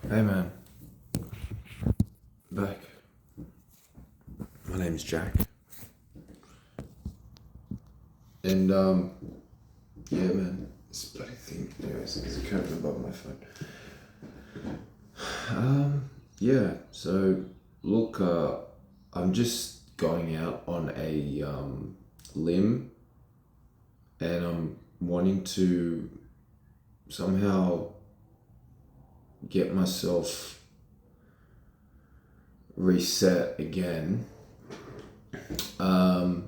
Hey man, back. My name's Jack, and yeah, man, this bloody thing. Anyways, there's a curtain above my phone. Yeah. So look, I'm just going out on a limb, and I'm wanting to somehow get myself reset again. Um,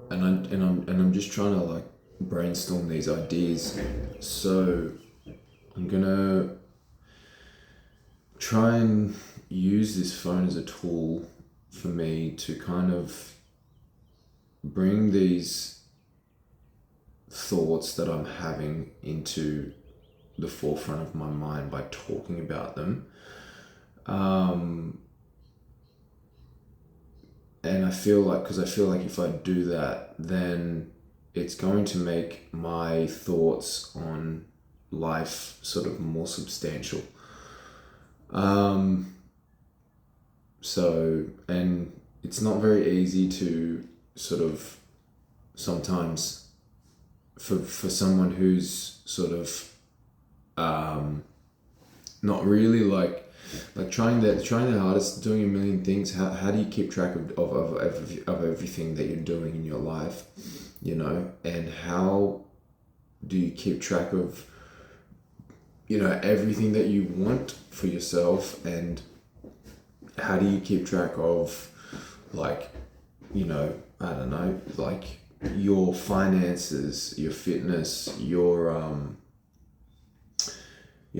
and I'm just trying to like brainstorm these ideas. So I'm gonna try and use this phone as a tool for me to kind of bring these thoughts that I'm having into the forefront of my mind by talking about them. Um, and because I feel like if I do that, then it's going to make my thoughts on life sort of more substantial. Um, and it's not very easy to sort of sometimes for someone who's sort of not really like trying their hardest, doing a million things. How do you keep track of everything that you're doing in your life, and how do you keep track of everything that you want for yourself, and how do you keep track of like I don't know, like your finances, your fitness, your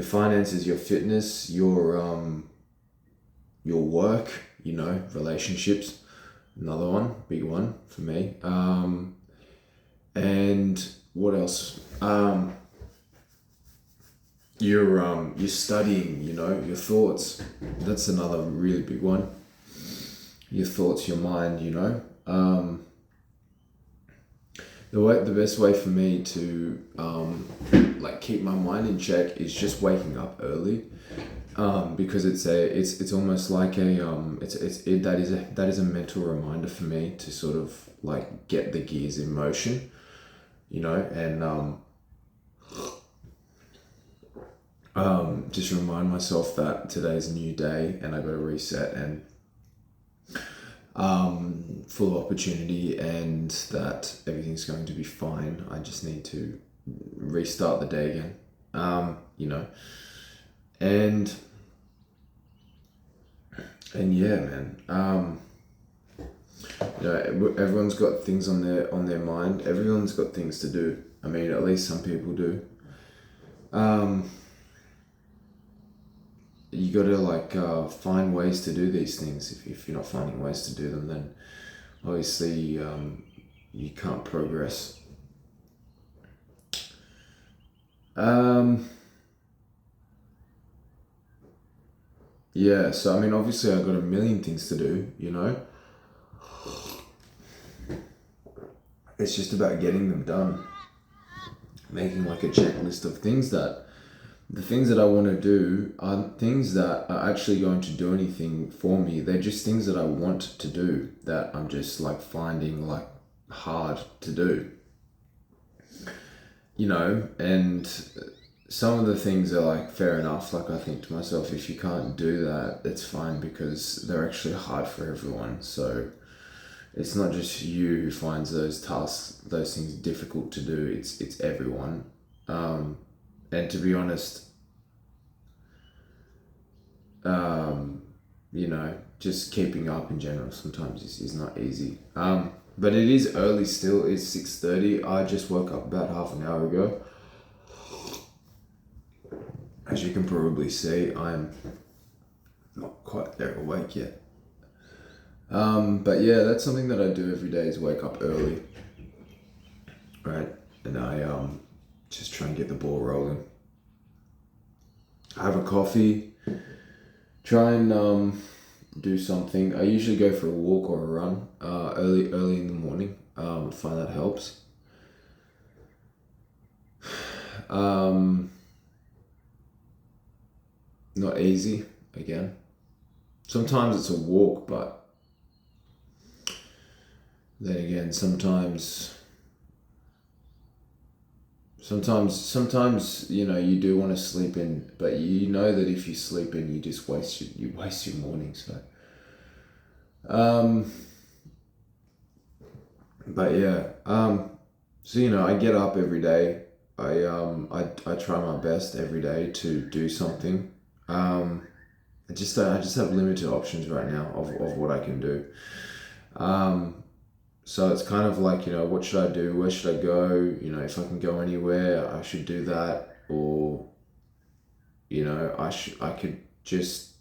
fitness, your work, relationships, another one, big one for me. And what else? Your studying, your thoughts. That's another really big one. Your thoughts, your mind, the best way for me to like keep my mind in check is just waking up early, because it's almost like that is a mental reminder for me to sort of like get the gears in motion, and just remind myself that today's a new day and I got to reset and full of opportunity, and that everything's going to be fine. I just need to restart the day again, and yeah, man. Everyone's got things on their mind. Everyone's got things to do. I mean, at least some people do. You gotta find ways to do these things. If you're not finding ways to do them, then obviously you can't progress. Yeah, so I mean, obviously I've got a million things to do, It's just about getting them done. Making like a checklist of the things that I want to do aren't things that are actually going to do anything for me. They're just things that I want to do that I'm just like finding like hard to do, and some of the things are like fair enough. Like I think to myself, if you can't do that, it's fine because they're actually hard for everyone. So it's not just you who finds those tasks, those things difficult to do. It's everyone. And to be honest, just keeping up in general sometimes is not easy. But it is early still. It's 6:30. I just woke up about half an hour ago. As you can probably see, I'm not quite there awake yet. But yeah, that's something that I do every day is wake up early, right? And I just try and get the ball rolling. I have a coffee, try and do something. I usually go for a walk or a run early in the morning. I find that helps. Um, not easy again. Sometimes it's a walk, but then again, sometimes you do want to sleep in, but you know that if you sleep in, you just waste your morning. But yeah, so I get up every day. I try my best every day to do something. I just have limited options right now of what I can do. So it's kind of like, what should I do? Where should I go? If I can go anywhere, I should do that. Or, I could just,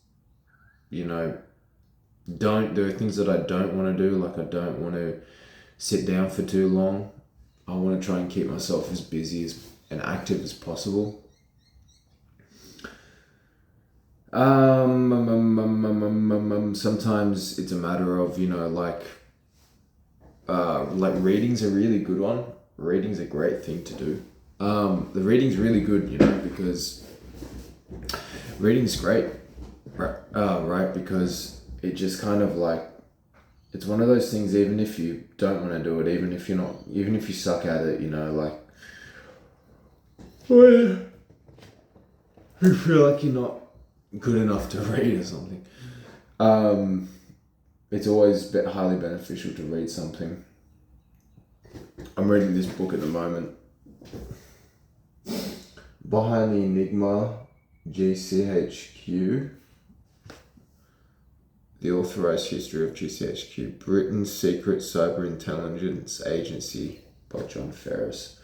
don't do things that I don't want to do. Like I don't want to sit down for too long. I want to try and keep myself as busy and active as possible. Sometimes it's a matter of, like reading's a really good one. Reading's a great thing to do. The reading's really good, because reading's great, right? Because it just kind of like, it's one of those things, even if you don't want to do it, even if you suck at it, like, you feel like you're not good enough to read or something. It's always highly beneficial to read something. I'm reading this book at the moment, Behind the Enigma, GCHQ, The Authorized History of GCHQ, Britain's Secret Cyber Intelligence Agency by John Ferris.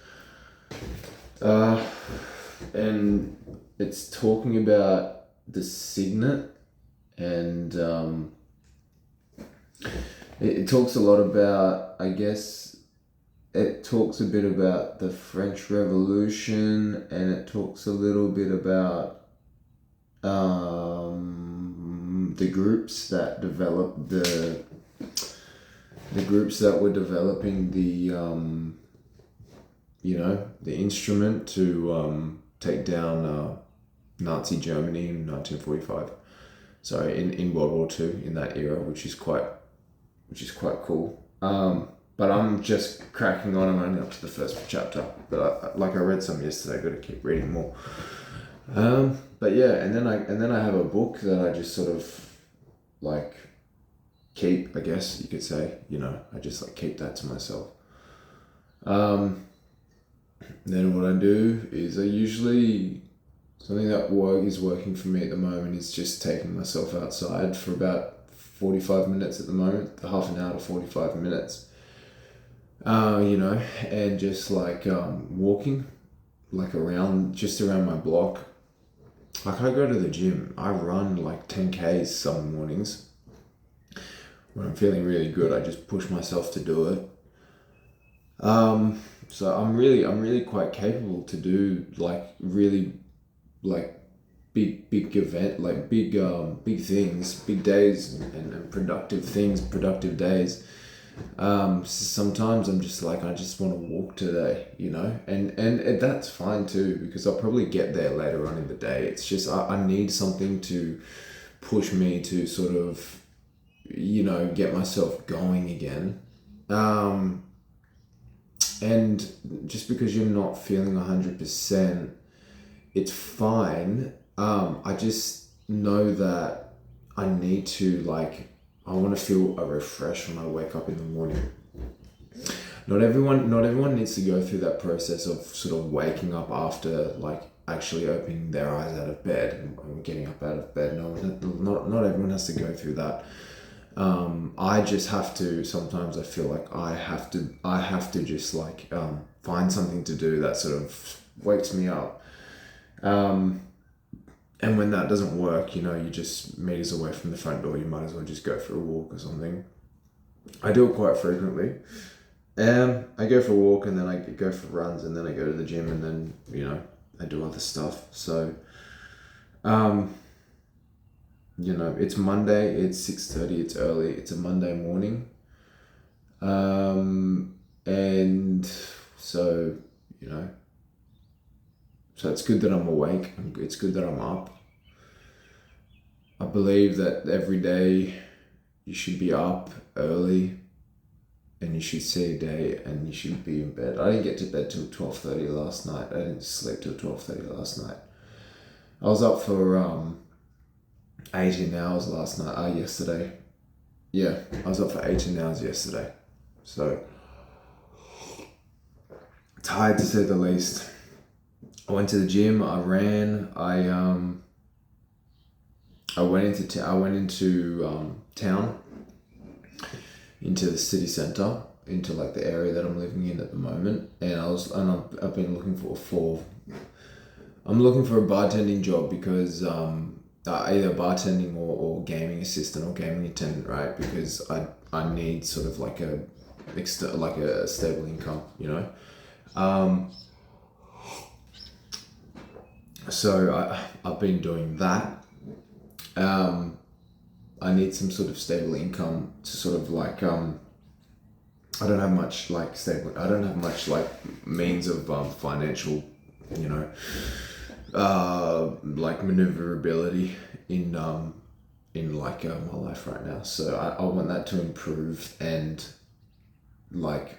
And it's talking about the signet, and it talks a lot about, I guess, it talks a bit about the French Revolution, and it talks a little bit about the groups that developed the groups that were developing the the instrument to take down Nazi Germany in 1945. So in World War II, in that era, which is quite cool. But I'm just cracking on. I'm only up to the first chapter. But I read some yesterday. I've got to keep reading more. But yeah, and then I have a book that I just sort of like keep, I guess you could say. I just like keep that to myself. Then what I do is I usually, something that is working for me at the moment is just taking myself outside for about 45 minutes at the moment, half an hour to 45 minutes. And just like walking, like around my block. Like I go to the gym, I run like 10Ks some mornings. When I'm feeling really good, I just push myself to do it. So I'm really quite capable to do like really like big event, like big things, big days and productive things, productive days. Sometimes I'm just like, I just want to walk today, and that's fine too, because I'll probably get there later on in the day. It's just, I need something to push me to sort of, get myself going again. And just because you're not feeling 100%, it's fine. I just know that I need to I want to feel a refresh when I wake up in the morning. Not everyone needs to go through that process of sort of waking up after actually opening their eyes out of bed and getting up out of bed. Not everyone has to go through that. I just have to, sometimes I feel like I have to just find something to do that sort of wakes me up. And when that doesn't work, you're just meters away from the front door, you might as well just go for a walk or something. I do it quite frequently. I go for a walk, and then I go for runs, and then I go to the gym, and then, I do other stuff. So, it's Monday, it's 6:30, it's early, it's a Monday morning. And so, so it's good that I'm awake, it's good that I'm up. I believe that every day you should be up early and you should see a day and you should be in bed. I didn't get to bed till 12:30 last night. I didn't sleep till 12:30 last night. I was up for 18 hours yesterday. Yeah, I was up for 18 hours yesterday. So, tired to say the least. I went to the gym, I ran, I went into town, into the city centre, into like the area that I'm living in at the moment, and I've been looking I'm looking for a bartending job because either bartending or gaming assistant or gaming attendant, right? Because I need sort of like a stable income, you know. So I've been doing that. I need some sort of stable income to sort of like I don't have much like means of financial, you know, like maneuverability in like my life right now. So I want that to improve, and like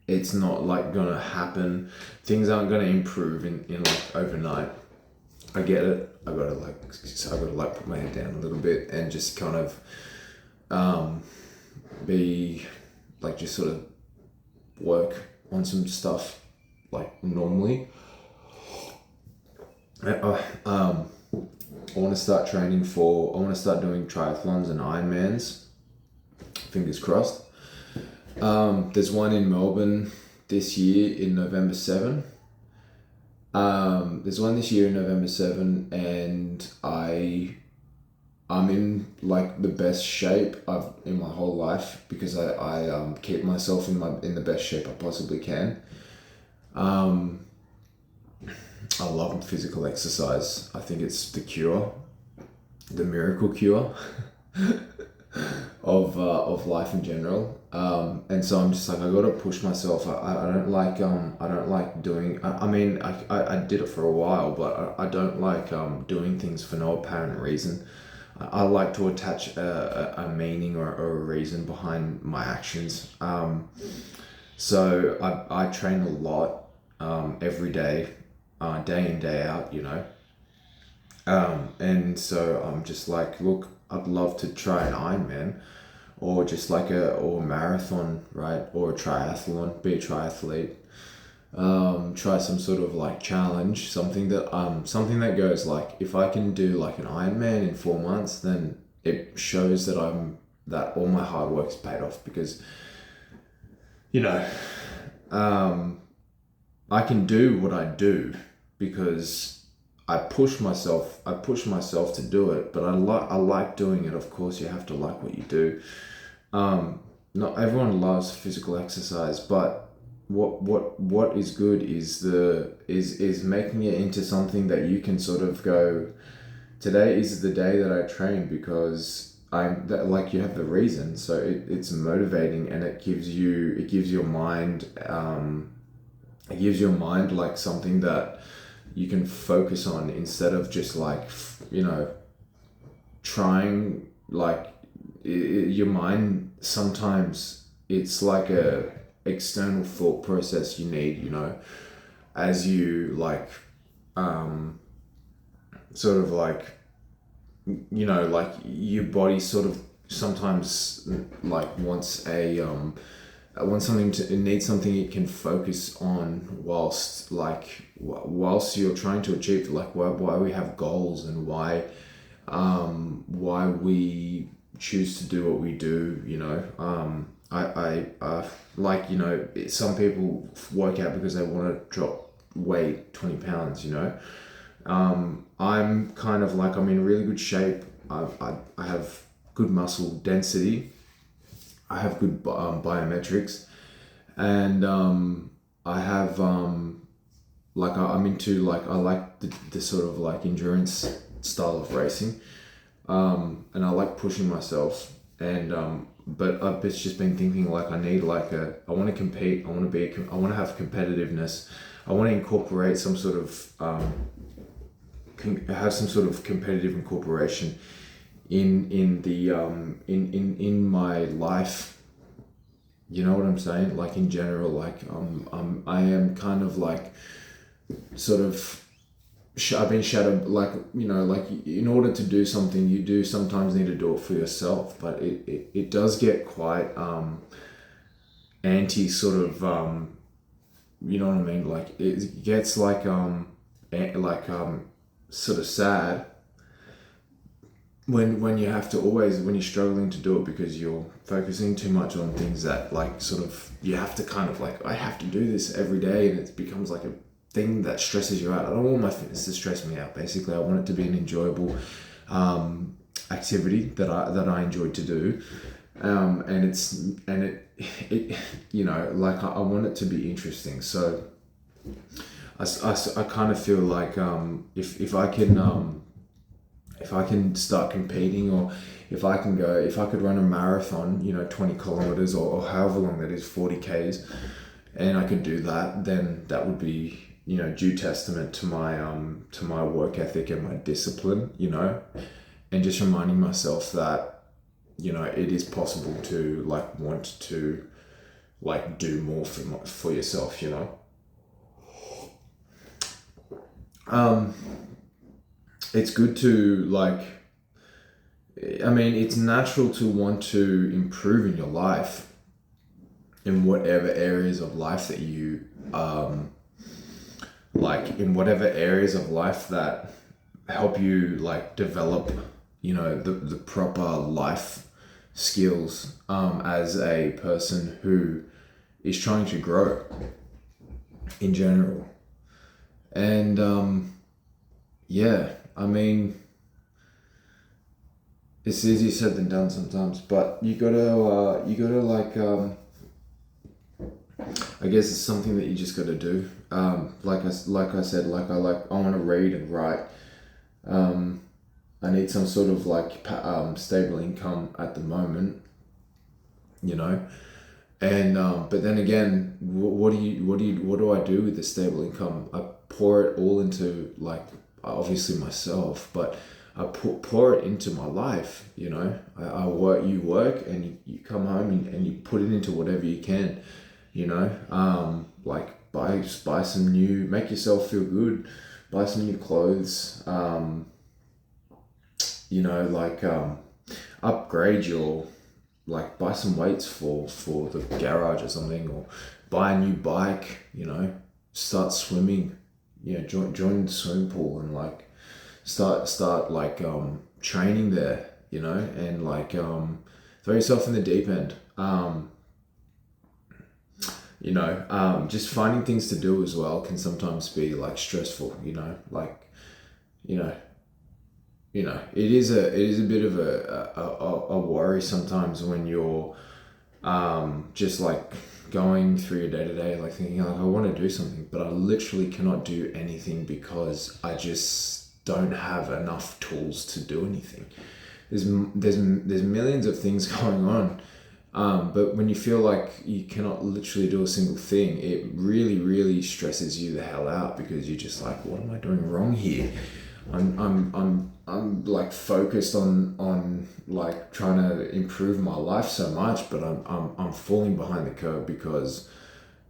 it's not like gonna happen. Things aren't gonna improve in like overnight. I get it. I gotta put my head down a little bit and just kind of be like just sort of work on some stuff like normally. I want to start training I want to start doing triathlons and Ironmans. Fingers crossed. There's one in Melbourne this year in November 7. There's one this year in November 7, and I'm in like the best shape I've in my whole life because I keep myself in the best shape I possibly can. I love physical exercise. I think it's the miracle cure of life in general. And so I'm just like, I gotta push myself. I don't like doing. I mean, I did it for a while, but I don't like doing things for no apparent reason. I like to attach a meaning or a reason behind my actions. So I train a lot every day, day in, day out, you know. And so I'm just like, look, I'd love to try an Ironman or just like a marathon, right? Or a triathlon, be a triathlete. Try some sort of like challenge, something that goes like, if I can do like an Ironman in 4 months, then it shows that that all my hard work's paid off, because, you know, I can do what I do because I push myself to do it, but I like doing it. Of course, you have to like what you do. Not everyone loves physical exercise, but what is good is making it into something that you can sort of go, today is the day that I train because you have the reason. So it's motivating, and it gives your mind like something that you can focus on, instead of just like, you know, trying like your mind. Sometimes it's like a external thought process you need, you know, as you like sort of like, you know, like your body sort of sometimes like wants it needs something it can focus on whilst you're trying to achieve, like why we have goals and why we choose to do what we do, you know. I like, you know, some people work out because they want to drop weight 20 pounds, you know. I'm kind of like, I'm in really good shape. I have good muscle density. I have good biometrics, and I have like I'm into like, I like the sort of like endurance style of racing, and I like pushing myself, and but I've just been thinking like, I need like I want to compete, I want to have competitiveness, I want to incorporate some sort of have some sort of competitive incorporation in my life. You know what I'm saying? Like in general, like I am kind of like sort of I've been shadowed, like, you know, like in order to do something, you do sometimes need to do it for yourself, but it does get quite anti sort of you know what I mean? Like it gets like sort of sad when you have to always, when you're struggling to do it because you're focusing too much on things that like sort of you have to kind of like, I have to do this every day, and it becomes like a thing that stresses you out. I don't want my fitness to stress me out. Basically, I want it to be an enjoyable activity that I enjoy to do, and it you know, like I want it to be interesting. So I kind of feel like if I can start competing, or if I could run a marathon, you know, 20 kilometers or however long that is, 40 Ks, and I could do that, then that would be, you know, due testament to my work ethic and my discipline, you know, and just reminding myself that, you know, it is possible to like want to like do more for yourself, you know. It's good to like, I mean, it's natural to want to improve in your life, in whatever areas of life that you like, in whatever areas of life that help you like develop, you know, the proper life skills as a person who is trying to grow in general. And yeah, I mean, it's easier said than done sometimes, but you gotta like, I guess it's something that you just gotta do. Like I said, I want to read and write. I need some sort of like stable income at the moment, you know. And but then again, what do I do with the stable income? I pour it all into, like, obviously myself, but I pour it into my life, you know. I work, you work, and you come home and you put it into whatever you can, you know. Like buy some new, make yourself feel good, buy some new clothes, you know, like upgrade your, like buy some weights for the garage or something, or buy a new bike, you know, start swimming, you know, join the swimming pool and like start like training there, you know, and like throw yourself in the deep end. You know, just finding things to do as well can sometimes be like stressful, you know, like, you know, it is a bit of a worry sometimes when you're just like going through your day to day, like thinking like, I want to do something, but I literally cannot do anything because I just don't have enough tools to do anything. There's millions of things going on, but when you feel like you cannot literally do a single thing, it really, really stresses you the hell out, because you're just like, what am I doing wrong here? I'm like focused on like trying to improve my life so much, but I'm falling behind the curve because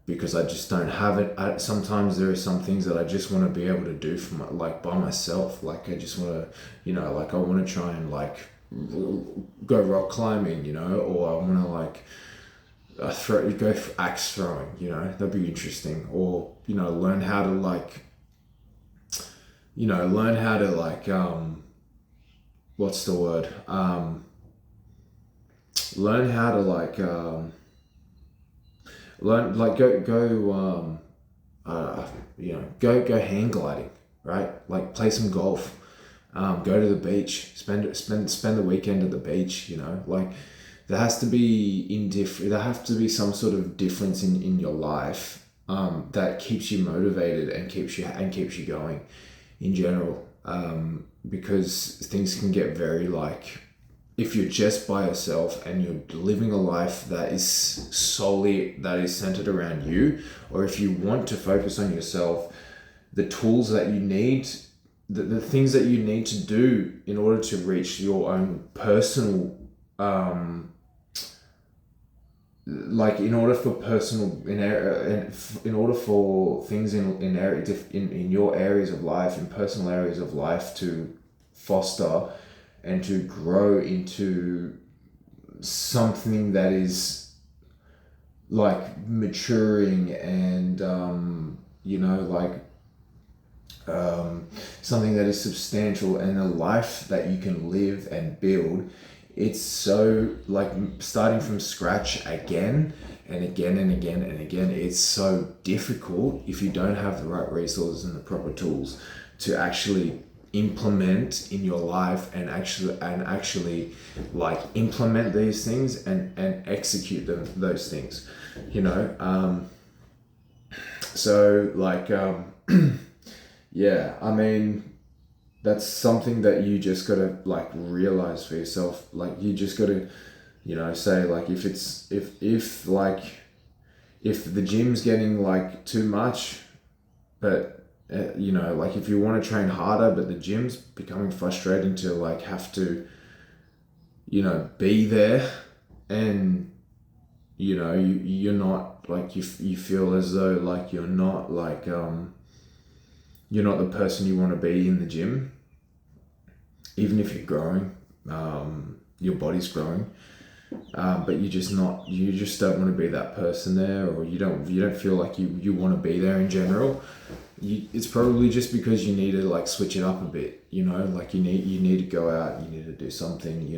I just don't have it. Sometimes there are some things that I just want to be able to do for like by myself. Like I just want to, you know, like I want to try and like go rock climbing, you know, or I want to like go for axe throwing, you know, that'd be interesting. Or, you know, learn how to like, what's the word? Learn how to like, learn, like you know, go hang gliding, right? Like play some golf, go to the beach, spend the weekend at the beach, you know, like there has to be there have to be some sort of difference in your life, that keeps you motivated and keeps you going in general, because things can get very like, if you're just by yourself and you're living a life that is centered around you, or if you want to focus on yourself, the tools that you need the things that you need to do in order to reach your own personal, like in order for personal in order for things in your areas of life, in personal areas of life, to foster and to grow into something that is like maturing and something that is substantial, and a life that you can live and build. It's so like starting from scratch again and again and again and again. It's so difficult if you don't have the right resources and the proper tools to actually implement in your life, and actually like implement these things and execute those things, so like yeah, I mean, that's something that you just gotta like realize for yourself. Like you just gotta, say like if the gym's getting like too much, but like if you want to train harder, but the gym's becoming frustrating to like have to, be there, and you're not like you feel as though like you're not like you're not the person you want to be in the gym, even if you're growing, your body's growing, but you just don't want to be that person there, or you don't feel like you want to be there in general. It's probably just because you need to like switch it up a bit, like you need to go out, you need to do something,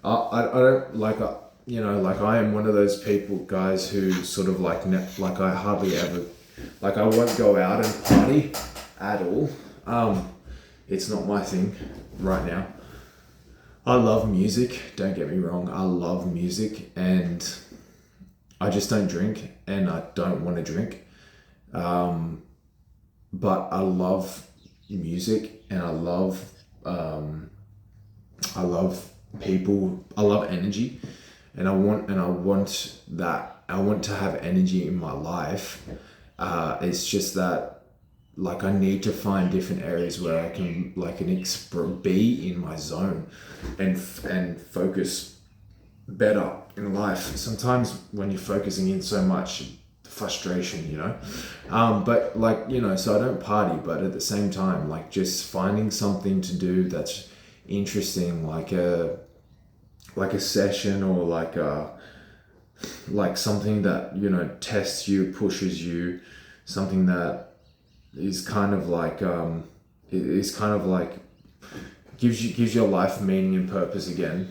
I don't like, like I am one of those people, guys, who sort of like I hardly ever, like I won't go out and party at all. It's not my thing right now. I love music, don't get me wrong, I love music, and I just don't drink, and I don't want to drink. But I love music, and I love people, I love energy, and I want that. I want to have energy in my life. It's just that like I need to find different areas where I can be in my zone and focus better in life. Sometimes when you're focusing in so much, frustration, but like, so I don't party, but at the same time, like just finding something to do that's interesting, like a session, or like something that, tests you, pushes you, something that is kind of like gives your life meaning and purpose again,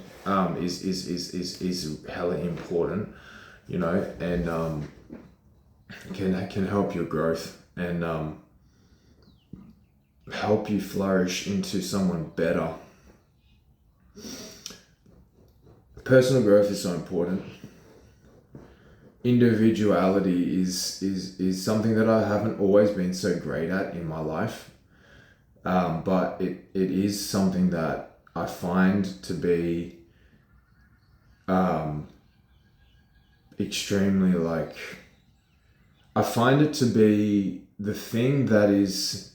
is hella important, and can help your growth and help you flourish into someone better. Personal growth is so important. Individuality is something that I haven't always been so great at in my life, but it is something that I find to be extremely like, I find it to be the thing that is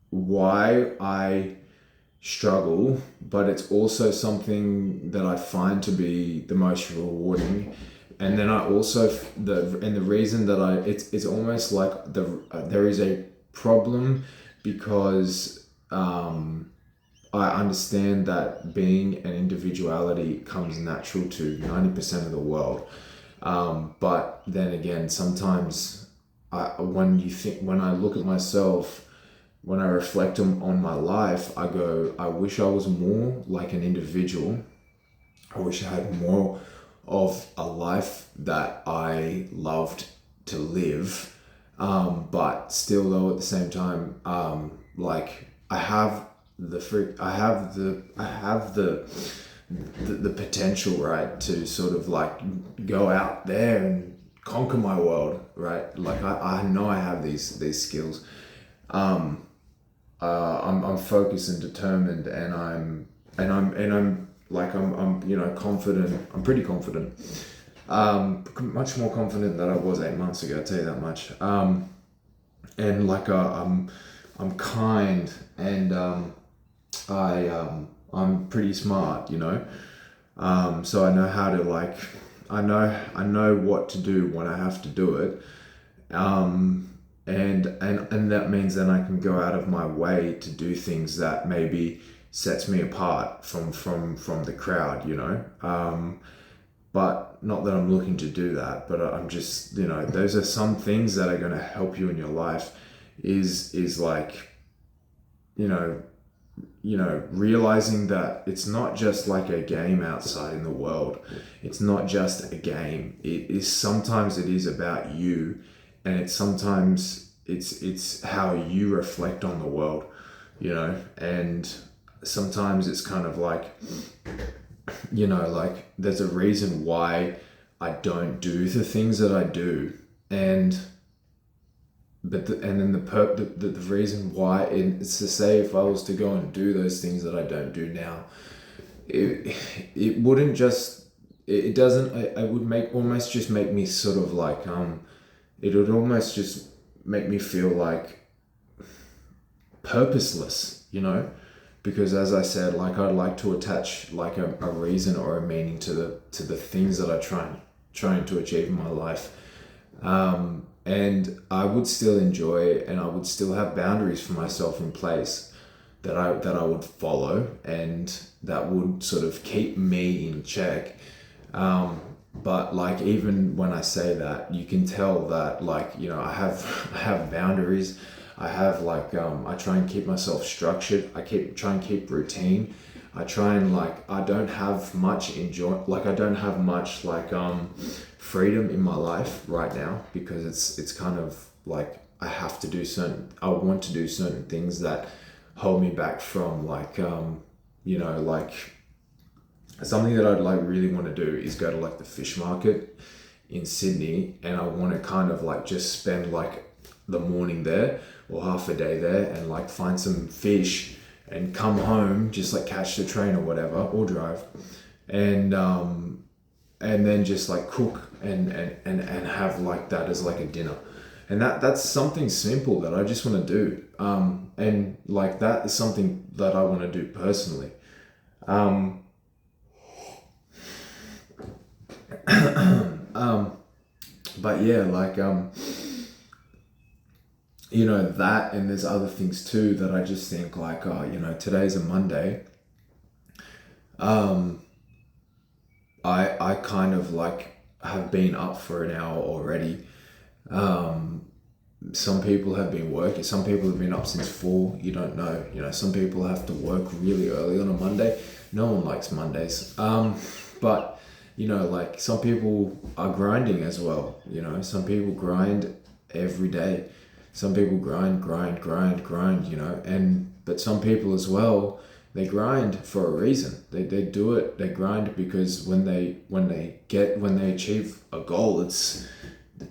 why I struggle, but it's also something that I find to be the most rewarding. And then I also the reason that it's almost like there is a problem, because I understand that being an individuality comes natural to 90% of the world, but then again, sometimes when I look at myself, when I reflect on my life, I go, I wish I was more like an individual. I wish I had more of a life that I loved to live, but still, though, at the same time, like I have the potential, right, to sort of like go out there and conquer my world, right? Like I know I have these skills. I'm focused and determined, and I'm confident. I'm pretty confident. Much more confident than I was 8 months ago, I'll tell you that much. And like I'm kind, and I'm pretty smart, so I know how to I know what to do when I have to do it. And that means then I can go out of my way to do things that maybe sets me apart from the crowd, but not that I'm looking to do that, but I'm just, those are some things that are going to help you in your life is like, realizing that it's not just like a game outside in the world. It's not just a game. Sometimes it is about you, and it's how you reflect on the world, and sometimes it's kind of like, like there's a reason why I don't do the things that I do, and then the reason why it's to say, if I was to go and do those things that I don't do now, it wouldn't just, it doesn't, it would almost just make me sort of like, it would almost just make me feel like purposeless, because as I said, like I'd like to attach like a reason or a meaning to the things that I trying to achieve in my life. And I would still enjoy, and I would still have boundaries for myself in place that I would follow, and that would sort of keep me in check. But like, even when I say that, you can tell that like, I have boundaries. I have like, I try and keep myself structured. Try and keep routine. I try and I don't have much freedom in my life right now, because it's kind of like I want to do certain things that hold me back from something that I'd really want to do is go to the fish market in Sydney, and I want to kind of just spend the morning there or half a day there and find some fish and come home, just catch the train or whatever, or drive, and then just cook and have that as a dinner. And that's something simple that I just want to do. And that is something that I want to do personally. But yeah, that, and there's other things too that I just think today's a Monday. I kind of have been up for an hour already. Some people have been working, some people have been up since 4, you don't know. Some people have to work really early on a Monday. No one likes Mondays. But some people are grinding as well. Some people grind every day. Some people grind, but some people as well, they grind for a reason. They do it, they grind because when they achieve a goal, the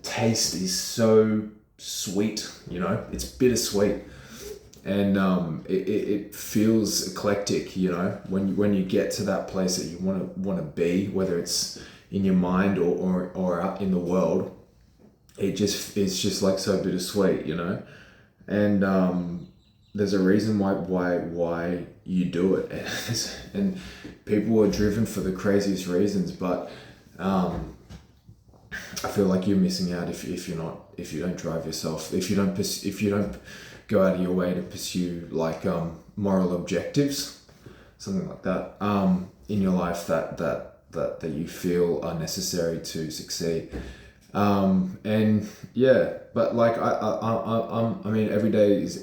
taste is so sweet, it's bittersweet. And it feels eclectic, when you get to that place that you want to be, whether it's in your mind or out in the world. It's just so bittersweet, and there's a reason why you do it, and people are driven for the craziest reasons, but I feel like you're missing out if you don't drive yourself, if you don't go out of your way to pursue moral objectives, something like that, in your life that you feel are necessary to succeed. And yeah, but I mean, every day is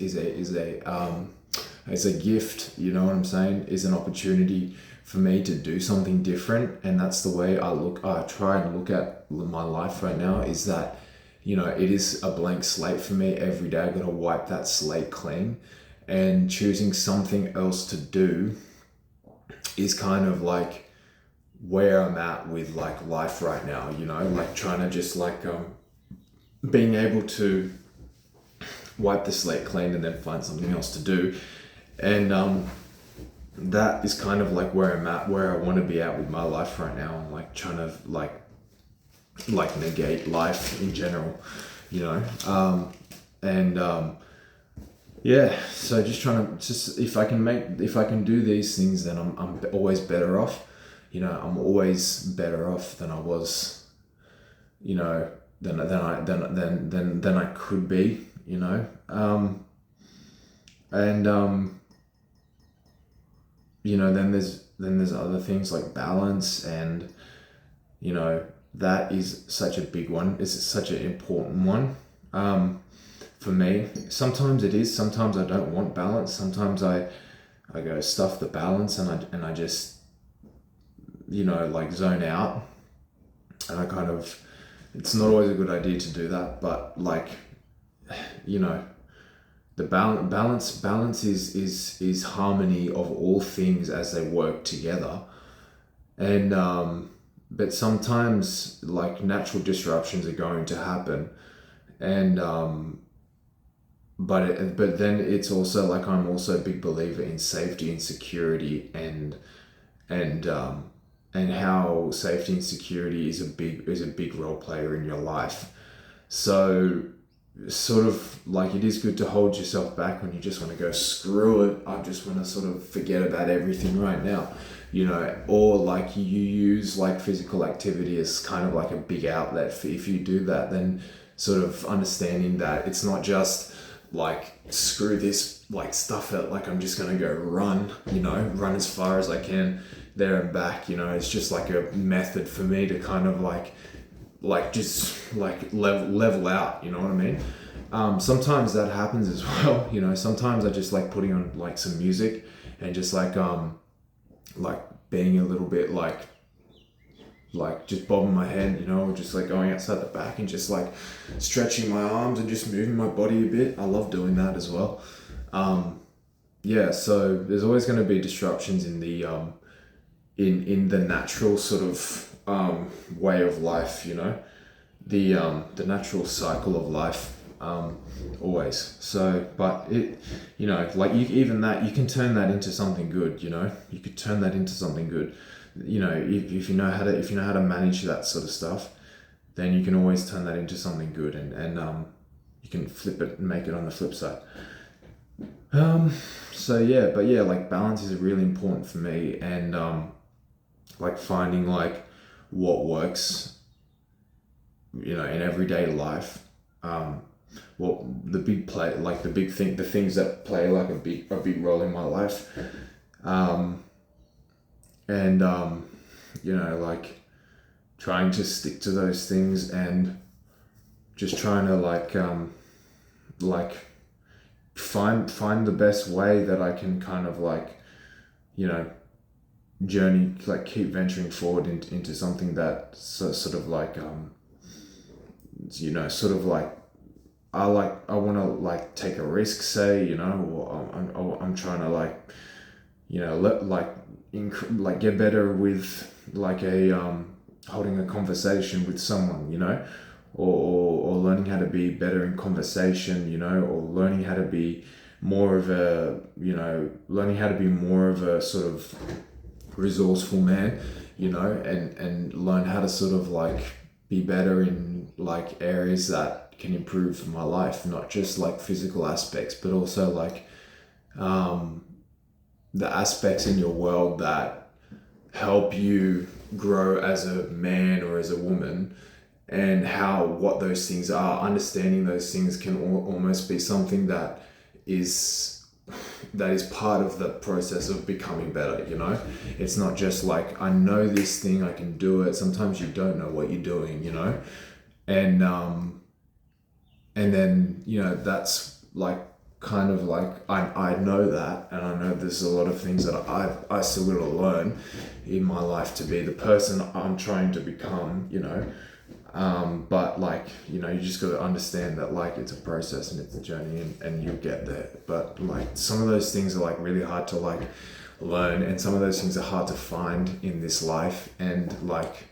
a gift, you know what I'm saying, is an opportunity for me to do something different. And that's the way I try and look at my life right now, is that, it is a blank slate for me every day. I gotta wipe that slate clean, and choosing something else to do is kind of where I'm at with life right now, trying to just being able to wipe the slate clean and then find something else to do. And that is kind of where I'm at, where I want to be at with my life right now. I'm trying to negate life in general, and yeah, so just trying to just if I can do these things, then I'm always better off. I'm always better off than I was. You know, than I could be. And then there's other things like balance, and that is such a big one. It's such an important one. For me, sometimes it is. Sometimes I don't want balance. Sometimes I go stuff the balance, and I just like zone out, and I kind of. It's not always a good idea to do that, but the balance is harmony of all things as they work together, and but sometimes like natural disruptions are going to happen, and but then it's also like I'm also a big believer in safety and security, and how safety and security is a big role player in your life. So sort of like it is good to hold yourself back when you just want to go screw it. I just want to sort of forget about everything right now, or like you use like physical activity as kind of like a big outlet for if you do that, then sort of understanding that it's not just like screw this, like stuff it, like I'm just gonna go run as far as I can there and back. It's just like a method for me to kind of like just like level out, you know what I mean? Sometimes that happens as well. Sometimes I just like putting on like some music and just like being a little bit like just bobbing my head, or just like going outside the back and just like stretching my arms and just moving my body a bit. I love doing that as well. So there's always going to be disruptions in the in the natural sort of way of life, the natural cycle of life, always. So, but it, like even that, you can turn that into something good. You could turn that into something good. If you know how to manage that sort of stuff, then you can always turn that into something good, and you can flip it and make it on the flip side. Like balance is really important for me, and like finding like what works, in everyday life. The things that play like a big role in my life, and like trying to stick to those things, and just trying to find the best way that I can kind of journey, like keep venturing forward into something that sort of like sort of like I want to like take a risk, say, or I'm trying to get better with like holding a conversation with someone, or learning how to be better in conversation, or learning how to be more of a sort of resourceful man, and learn how to sort of like be better in like areas that can improve my life, not just like physical aspects, but also like the aspects in your world that help you grow as a man or as a woman, and what those things are. Understanding those things can almost be something that is part of the process of becoming better. It's not just like I know this thing, I can do it. Sometimes you don't know what you're doing, and then that's like kind of like I know that, and I know there's a lot of things that I still got to learn in my life to be the person I'm trying to become, but like, you just got to understand that like it's a process and it's a journey, and you'll get there. But like some of those things are like really hard to like learn, and some of those things are hard to find in this life, and like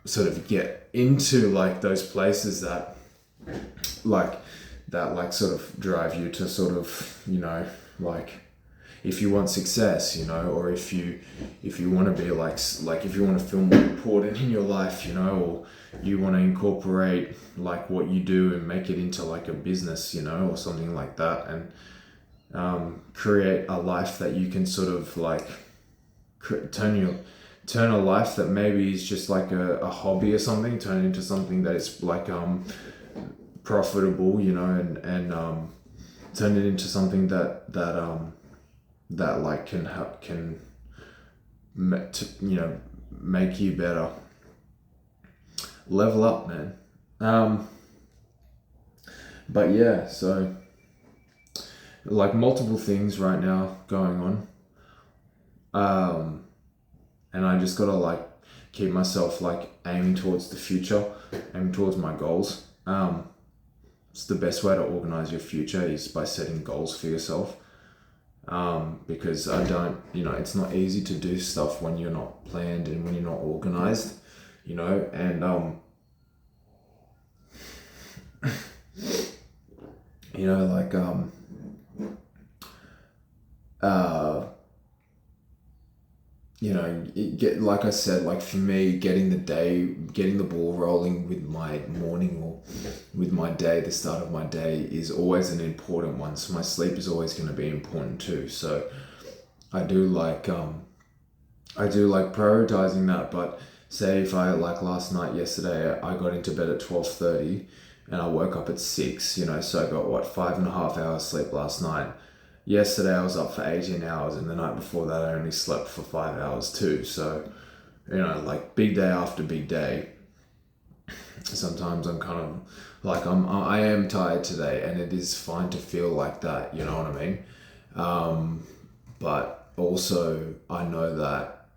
sort of get into like those places that sort of drive you to sort of, like if you want success, you know, or if you want to be like if you want to feel more important in your life, you know, or you want to incorporate like what you do and make it into like a business, you know, or something like that, and create a life that you can sort of like turn a life that maybe is just like a hobby or something, turn into something that is like profitable, you know, and turn it into something that like can help, you know, make you better, level up, man. But yeah, so like multiple things right now going on, and I just gotta like keep myself like aiming towards the future, aiming towards my goals. It's the best way to organize your future is by setting goals for yourself. Because I don't, you know, it's not easy to do stuff when you're not planned and when you're not organized, you know, and you know, like you know, get, like I said, like for me, getting the ball rolling with my morning or with my day, the start of my day is always an important one. So my sleep is always going to be important too. So I do like prioritizing that. But say if I like yesterday, I got into bed at 12:30 and I woke up at 6, you know, so I got what, 5.5 hours sleep last night. Yesterday I was up for 18 hours and the night before that I only slept for 5 hours too. So, you know, like big day after big day. Sometimes I'm kind of like, I am tired today, and it is fine to feel like that, you know what I mean? But also I know that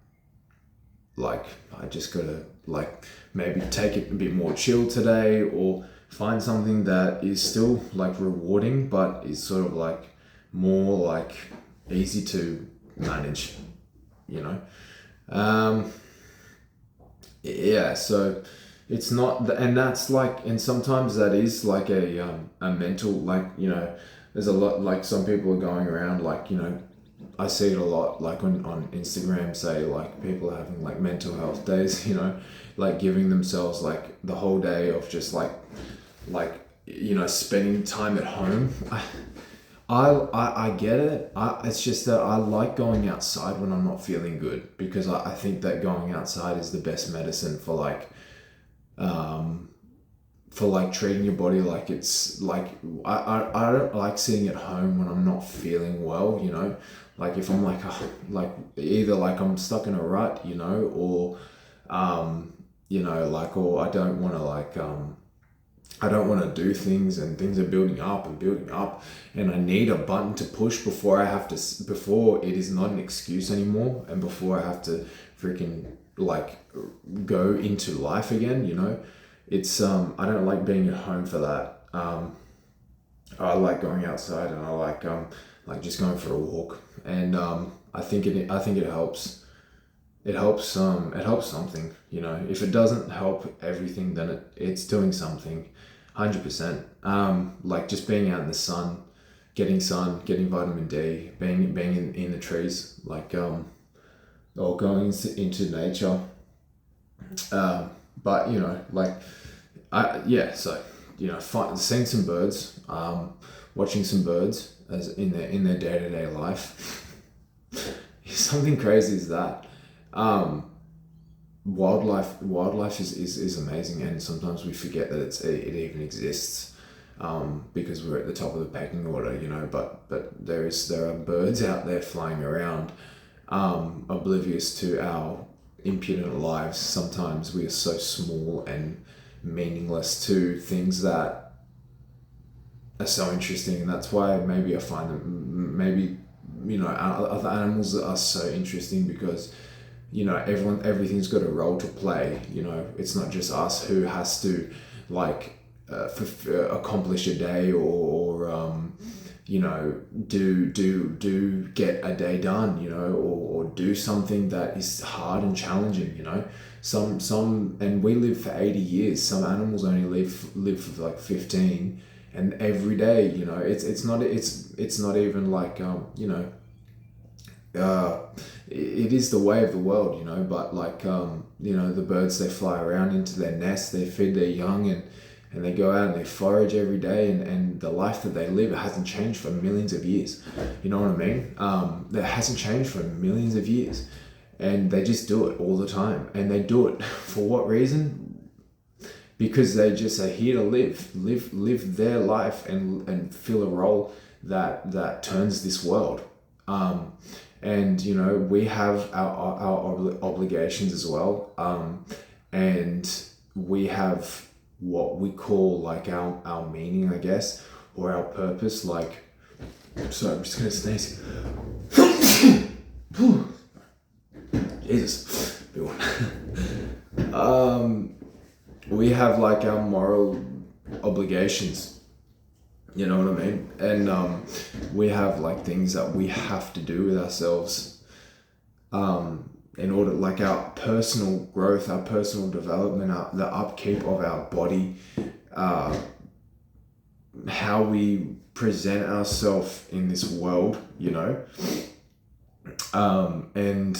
like I just gotta like maybe take it a bit more chill today, or find something that is still like rewarding but is sort of like more like easy to manage, you know. Yeah, so it's not and that's like, and sometimes that is like a mental, like, you know, there's a lot, like some people are going around like, you know, I see it a lot like on Instagram, say like people are having like mental health days, you know, like giving themselves like the whole day of just like you know, spending time at home. I get it. It's just that I like going outside when I'm not feeling good, because I think that going outside is the best medicine for treating your body like it's like, I don't like sitting at home when I'm not feeling well, you know, like if I'm like, like either like I'm stuck in a rut, you know, or you know, like, or I don't want to like I don't want to do things, and things are building up and I need a button to push before before it is not an excuse anymore, and before I have to freaking like go into life again, you know. It's I don't like being at home for that. I like going outside, and I like just going for a walk, and I think it helps. It helps something, you know. If it doesn't help everything, then it's doing something. 100%. Like just being out in the sun, getting vitamin D, being in the trees, like or going into nature. But you know, like so you know, seeing some birds, watching some birds as in their day-to-day life. Something crazy is that. Wildlife is amazing, and sometimes we forget that it even exists, because we're at the top of the pecking order, you know. But there are birds out there flying around, oblivious to our impudent lives. Sometimes we are so small and meaningless to things that are so interesting, and that's why maybe I find them, maybe, you know, other animals are so interesting, because, you know, everything's got a role to play, you know. It's not just us who has to like accomplish a day, or you know, do get a day done, you know, or do something that is hard and challenging, you know. Some and we live for 80 years. Some animals only live for like 15, and every day, you know, it's not even like you know, it is the way of the world, you know. But like, you know, the birds, they fly around into their nest, they feed their young, and they go out and they forage every day, and the life that they live, it hasn't changed for millions of years. You know what I mean? That hasn't changed for millions of years, and they just do it all the time, and they do it for what reason? Because they just are here to live their life, and fill a role that turns this world. And you know, we have our obligations as well, and we have what we call like our meaning, I guess, or our purpose. Like, sorry, I'm just gonna sneeze. Jesus. We have like our moral obligations, you know what I mean? And we have like things that we have to do with ourselves, in order, like our personal growth, our personal development, the upkeep of our body, how we present ourselves in this world, you know. And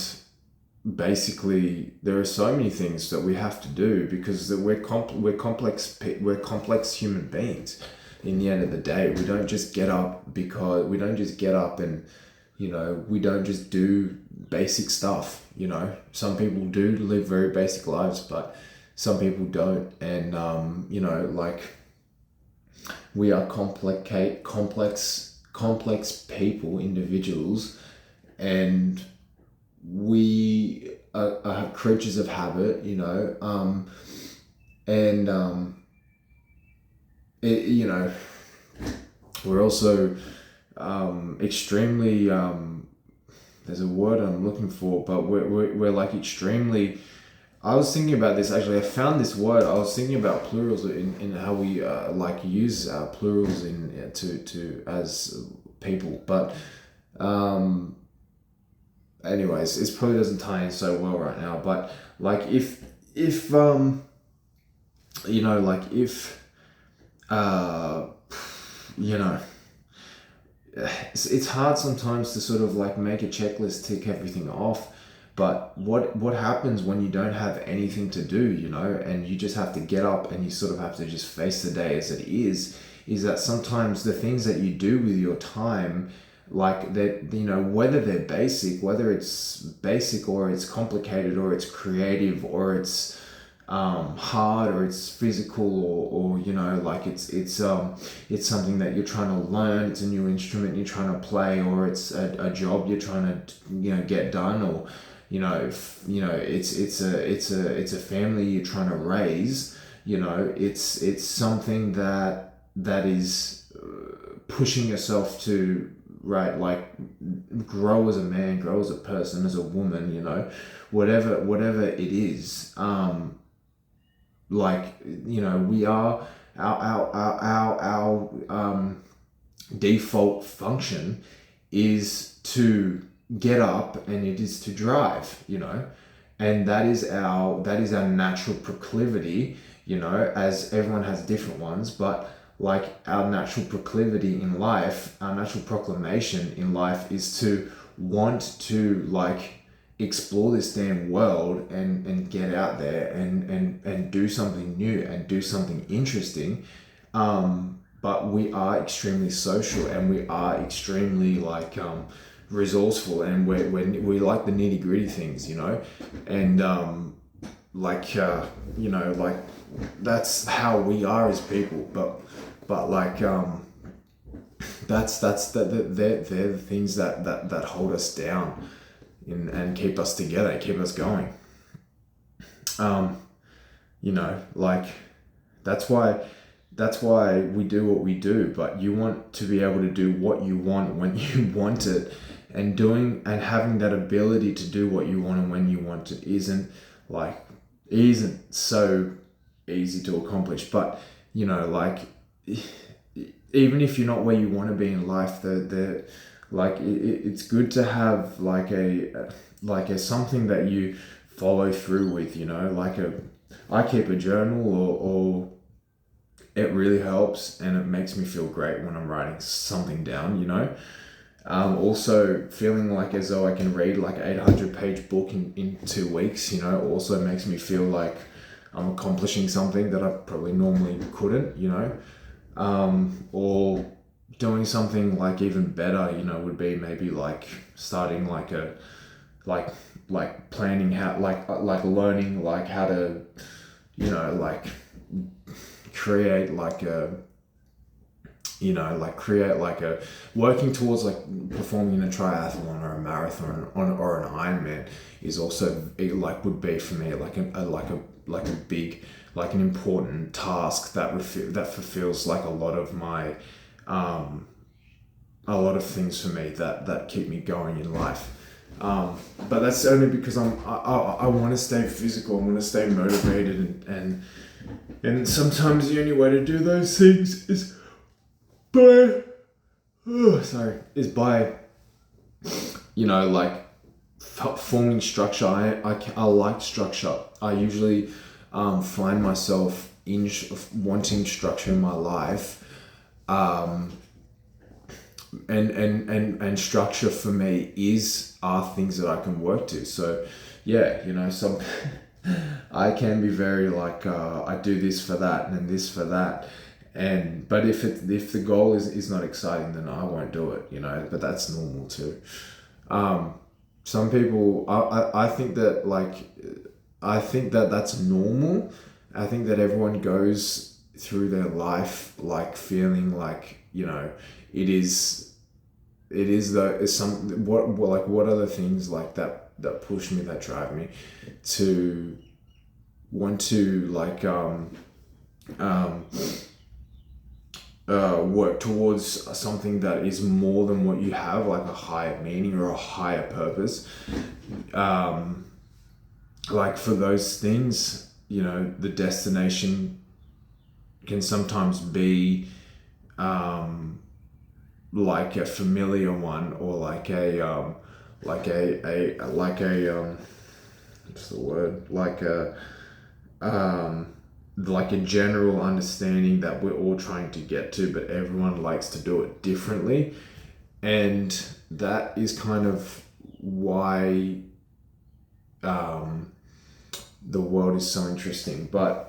basically there are so many things that we have to do, because we're complex human beings. In the end of the day, we don't just get up and, you know, we don't just do basic stuff, you know. Some people do live very basic lives, but some people don't. And you know, like, we are complex people, individuals, and we are creatures of habit, you know. You know, we're also extremely, there's a word I'm looking for, but we're like extremely, I was thinking about this actually. I found this word. I was thinking about plurals in how we like use plurals in to as people, but anyways, it probably doesn't tie in so well right now. But like, if you know, like, if you know, it's hard sometimes to sort of like make a checklist, tick everything off. But what happens when you don't have anything to do, you know, and you just have to get up and you sort of have to just face the day as it is that sometimes the things that you do with your time, like that, you know, whether it's basic or it's complicated or it's creative or it's hard or it's physical, or you know, like it's something that you're trying to learn, it's a new instrument you're trying to play, or it's a job you're trying to, you know, get done, or you know, it's a family you're trying to raise, you know. It's something that is pushing yourself to, right, like, grow as a man, grow as a person, as a woman, you know, whatever it is. Like, you know, we are our default function is to get up, and it is to drive, you know, and that is our natural proclivity, you know, as everyone has different ones, but like our natural proclivity in life, our natural proclamation in life is to want to like explore this damn world and get out there and do something new and do something interesting. But we are extremely social, and we are extremely like resourceful, and we like the nitty gritty things, you know, and like you know, like, that's how we are as people. But like that's they're the things that hold us down and keep us together, keep us going. You know, like, that's why we do what we do. But you want to be able to do what you want when you want it, and having that ability to do what you want and when you want it isn't so easy to accomplish. But you know, like, even if you're not where you want to be in life, it's good to have like a something that you follow through with, you know, like I keep a journal, or it really helps, and it makes me feel great when I'm writing something down, you know. Also feeling like as though I can read like 800-page book in 2 weeks, also makes me feel like I'm accomplishing something that I probably normally couldn't, or doing something like even better, would be maybe like starting like a, like planning how, like learning like how to, like create like a, create like a, working towards like performing in a triathlon or a marathon or an Ironman is also, it like would be for me like a big, like an important task that fulfills like a lot of my, a lot of things for me that keep me going in life. But that's only because I want to stay physical. I want to stay motivated, and sometimes the only way to do those things is by, is by, like forming structure. I like structure. I usually find myself wanting structure in my life, and structure for me are things that I can work to. So yeah, some I can be very like, I do this for that and this for that, but if the goal is not exciting, then I won't do it. But that's normal too. Some people, I think that that's normal. I think that everyone goes through their life like feeling like, it is what are the things like that push me, that drive me to want to like work towards something that is more than what you have, like a higher meaning or a higher purpose. Like for those things, the destination can sometimes be like a familiar one, or like a what's the word, like a general understanding that we're all trying to get to, but everyone likes to do it differently. And that is kind of why the world is so interesting. But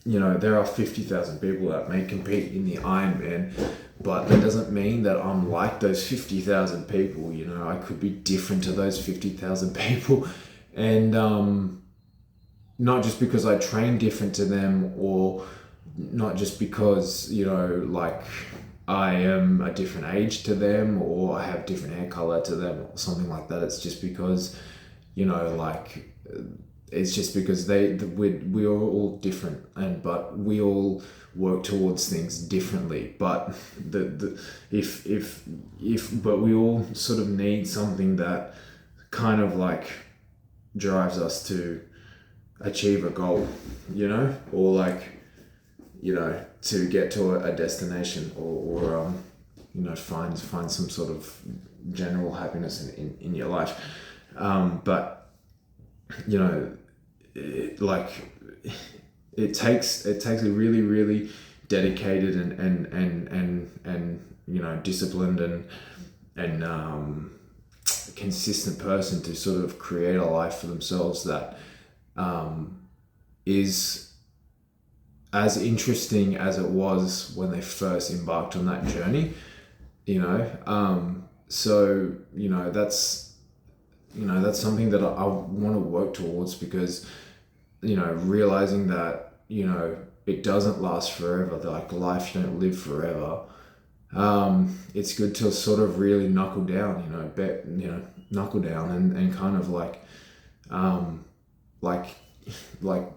there are 50,000 people that may compete in the Ironman, but that doesn't mean that I'm like those 50,000 people. I could be different to those 50,000 people, and not just because I train different to them, or not just because, like I am a different age to them, or I have different hair color to them, or something like that. It's just because, it's just because we are all different, but we all work towards things differently. But but we all sort of need something that kind of like drives us to achieve a goal, or like, to get to a destination, or find some sort of general happiness in your life. But it takes a really, really dedicated and disciplined and consistent person to sort of create a life for themselves that is as interesting as it was when they first embarked on that journey. So that's something that I want to work towards, because realizing that it doesn't last forever, like life, you don't live forever. It's good to sort of really knuckle down, and kind of like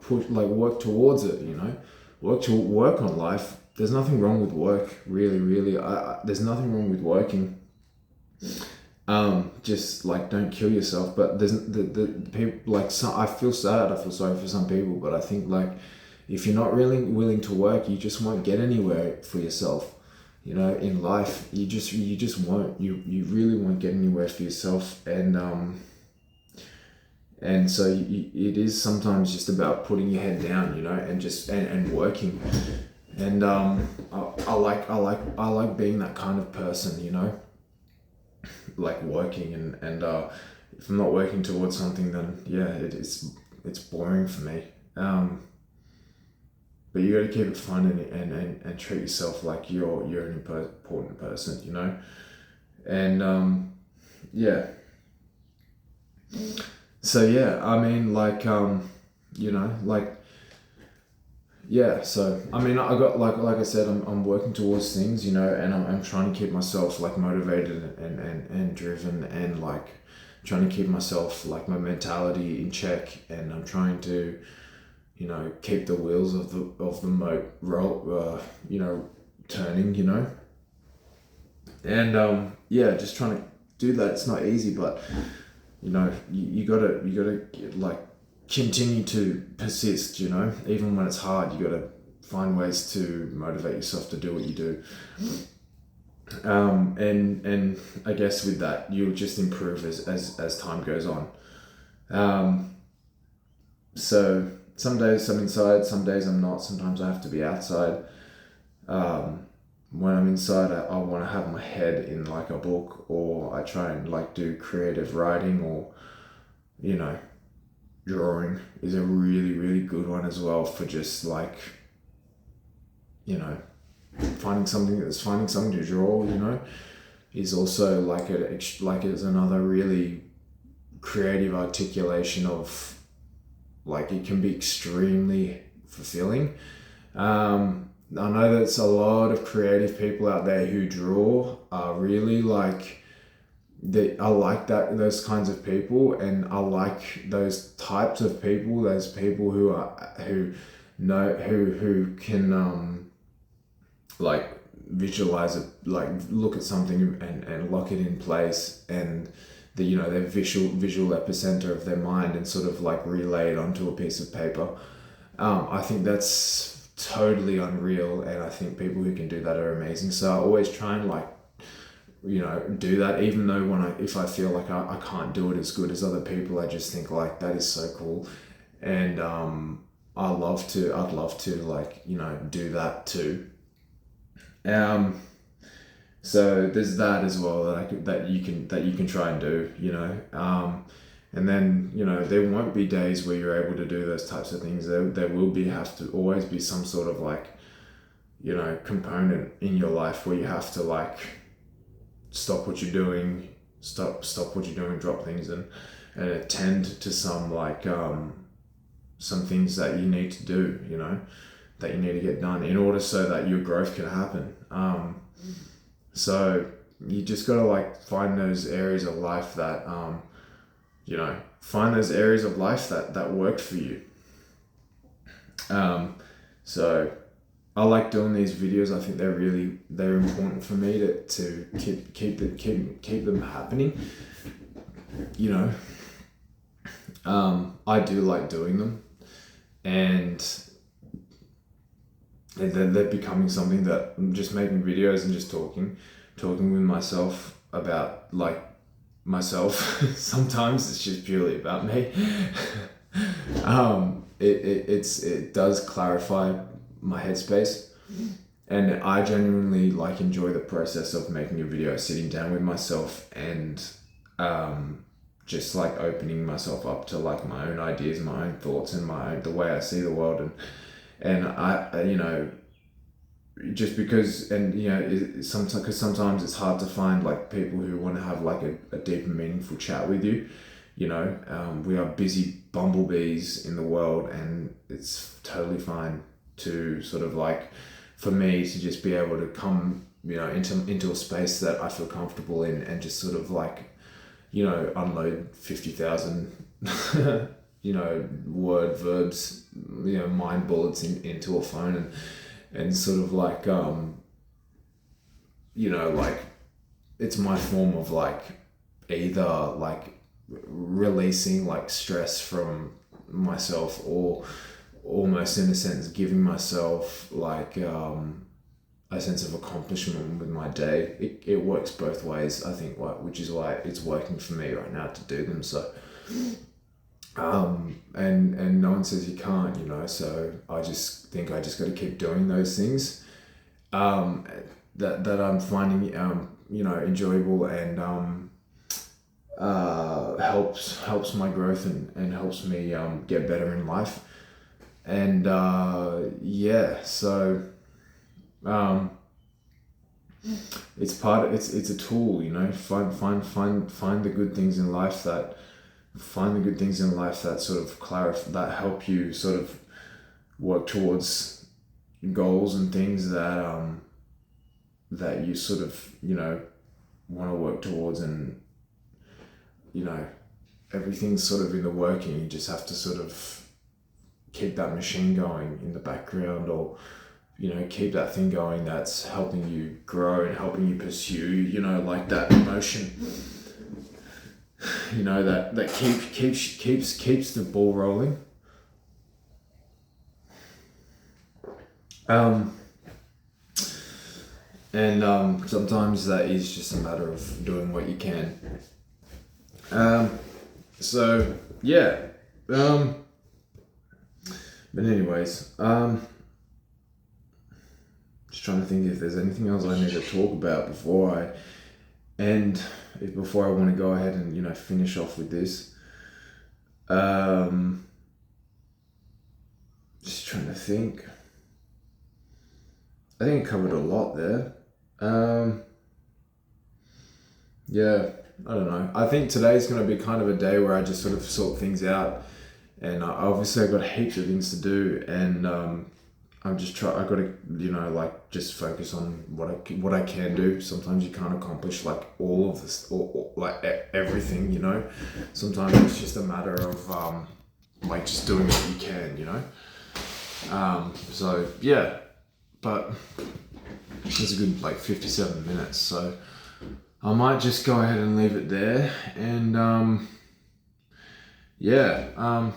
push, like work towards it, work on life. There's nothing wrong with work, really. There's nothing wrong with working. Just like, don't kill yourself. But there's the people, like, I feel sad, I feel sorry for some people, but I think like if you're not really willing to work, you just won't get anywhere for yourself. In life, you just won't. You really won't get anywhere for yourself, and so it is sometimes just about putting your head down, and just and working. And I like being that kind of person, you know, like working and if I'm not working towards something, then yeah, it's boring for me. But you got to keep it fun and treat yourself like you're an important person, you know. And yeah. So yeah, I mean, like you know, like yeah. So I mean, I got like I said, I'm working towards things, you know, and I'm trying to keep myself like motivated and driven, and like trying to keep myself like my mentality in check, and I'm trying to, you know, keep the wheels of the moat you know, turning, you know. And yeah, just trying to do that. It's not easy, but you know, you gotta like continue to persist, you know, even when it's hard. You gotta find ways to motivate yourself to do what you do. And I guess with that, you'll just improve as time goes on. So some days I'm inside, some days I'm not. Sometimes I have to be outside. When I'm inside, I want to have my head in like a book, or I try and like do creative writing, or, you know, drawing is a really, really good one as well for just like, you know, finding something to draw, you know, is also like it's another really creative articulation of, like, it can be extremely fulfilling. I know there's a lot of creative people out there who draw are really like, I like those kinds of people, and I like those types of people, those people who can like visualize it, like look at something and lock it in place, and their visual epicenter of their mind, and sort of like relay it onto a piece of paper. I think that's totally unreal, and I think people who can do that are amazing. So I always try and like, you know, do that, even though if I feel like I can't do it as good as other people, I just think like that is so cool. And I'd love to like, you know, do that too. So there's that as well that you can try and do, you know. And then, you know, there won't be days where you're able to do those types of things. There will have to always be some sort of like, you know, component in your life where you have to like stop what you're doing, drop things and attend to some like some things that you need to do, you know, that you need to get done in order so that your growth can happen. So you just gotta like find those areas of life that that work for you. So I like doing these videos. I think they're important for me to keep them happening. You know, I do like doing them, and they're becoming something that I'm just making videos and just talking with myself about like myself. Sometimes it's just purely about me. It does clarify my headspace, and I genuinely like enjoy the process of making a video, sitting down with myself and just like opening myself up to like my own ideas, my own thoughts, and the way I see the world. And I, you know, just because, and you know, sometimes it's hard to find like people who want to have like a deep and meaningful chat with you. You know, we are busy bumblebees in the world, and it's totally fine to sort of like, for me to just be able to come, you know, into a space that I feel comfortable in, and just sort of like, you know, unload 50,000 you know, verbs, you know, mind bullets into a phone, and sort of like you know, like it's my form of like either like releasing like stress from myself, or almost in a sense giving myself like a sense of accomplishment with my day. It works both ways, I think, which is why it's working for me right now to do them. So And no one says you can't, you know. So I just think I just got to keep doing those things that I'm finding you know, enjoyable, and helps my growth, and helps me get better in life. And yeah, so it's a tool, you know. Find the good things in life that sort of that help you sort of work towards goals and things that you sort of, you know, want to work towards. And you know, everything's sort of in the working. You just have to sort of keep that machine going in the background, or you know, keep that thing going that's helping you grow and helping you pursue, you know, like that emotion, you know, that keeps the ball rolling. And sometimes that is just a matter of doing what you can. So yeah. But anyways, just trying to think if there's anything else I need to talk about before I want to go ahead and, you know, finish off with this. Just trying to think. I think I covered a lot there. Yeah, I don't know. I think today's going to be kind of a day where I just sort of sort things out. And obviously I've got heaps of things to do, and I'm just I got to, you know, like, just focus on what I can do. Sometimes you can't accomplish like all of this, or like everything, you know. Sometimes it's just a matter of like just doing what you can, you know. So yeah, but it's a good like 57 minutes, so I might just go ahead and leave it there. And yeah,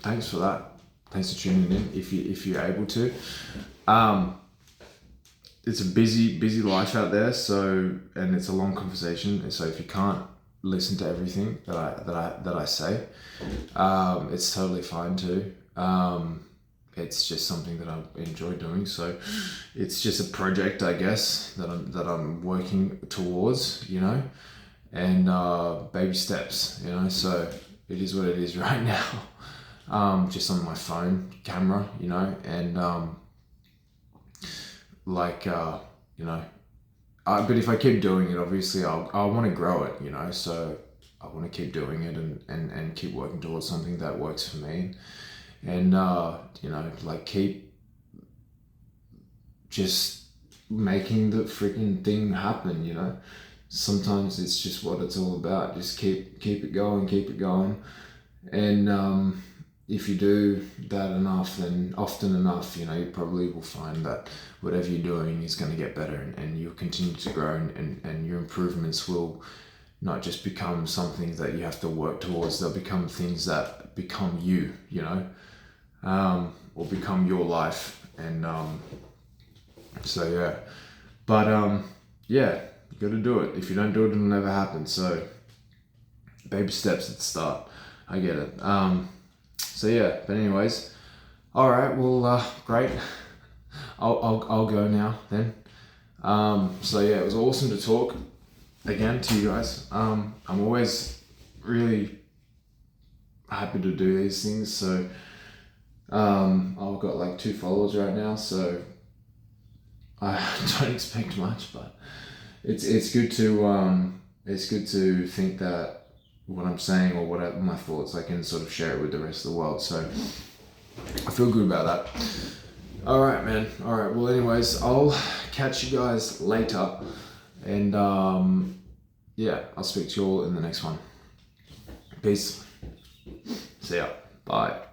thanks for that. Thanks for tuning in. If you're able to, it's a busy life out there. So, and it's a long conversation. So if you can't listen to everything that I say, it's totally fine too. It's just something that I enjoy doing. So it's just a project, I guess, that I'm working towards, you know, and baby steps, you know. So it is what it is right now. Just on my phone camera, you know, and you know, but if I keep doing it, obviously I want to grow it, you know. So I want to keep doing it, and keep working towards something that works for me. And you know, like, keep just making the freaking thing happen, you know. Sometimes it's just what it's all about. Just keep it going. And if you do that enough, then often enough, you know, you probably will find that whatever you're doing is going to get better, and you'll continue to grow, and your improvements will not just become something that you have to work towards. They'll become things that become you, you know. Or become your life. And so yeah, but yeah, you got to do it. If you don't do it, it'll never happen. So baby steps at the start. I get it. So yeah, but anyways, all right, well, great. I'll go now then. So yeah, it was awesome to talk again to you guys. I'm always really happy to do these things. So I've got like 2 followers right now, so I don't expect much, but it's good to think that what I'm saying, or my thoughts, I can sort of share it with the rest of the world. So I feel good about that. All right, man. All right. Well, anyways, I'll catch you guys later, and yeah, I'll speak to you all in the next one. Peace. See ya. Bye.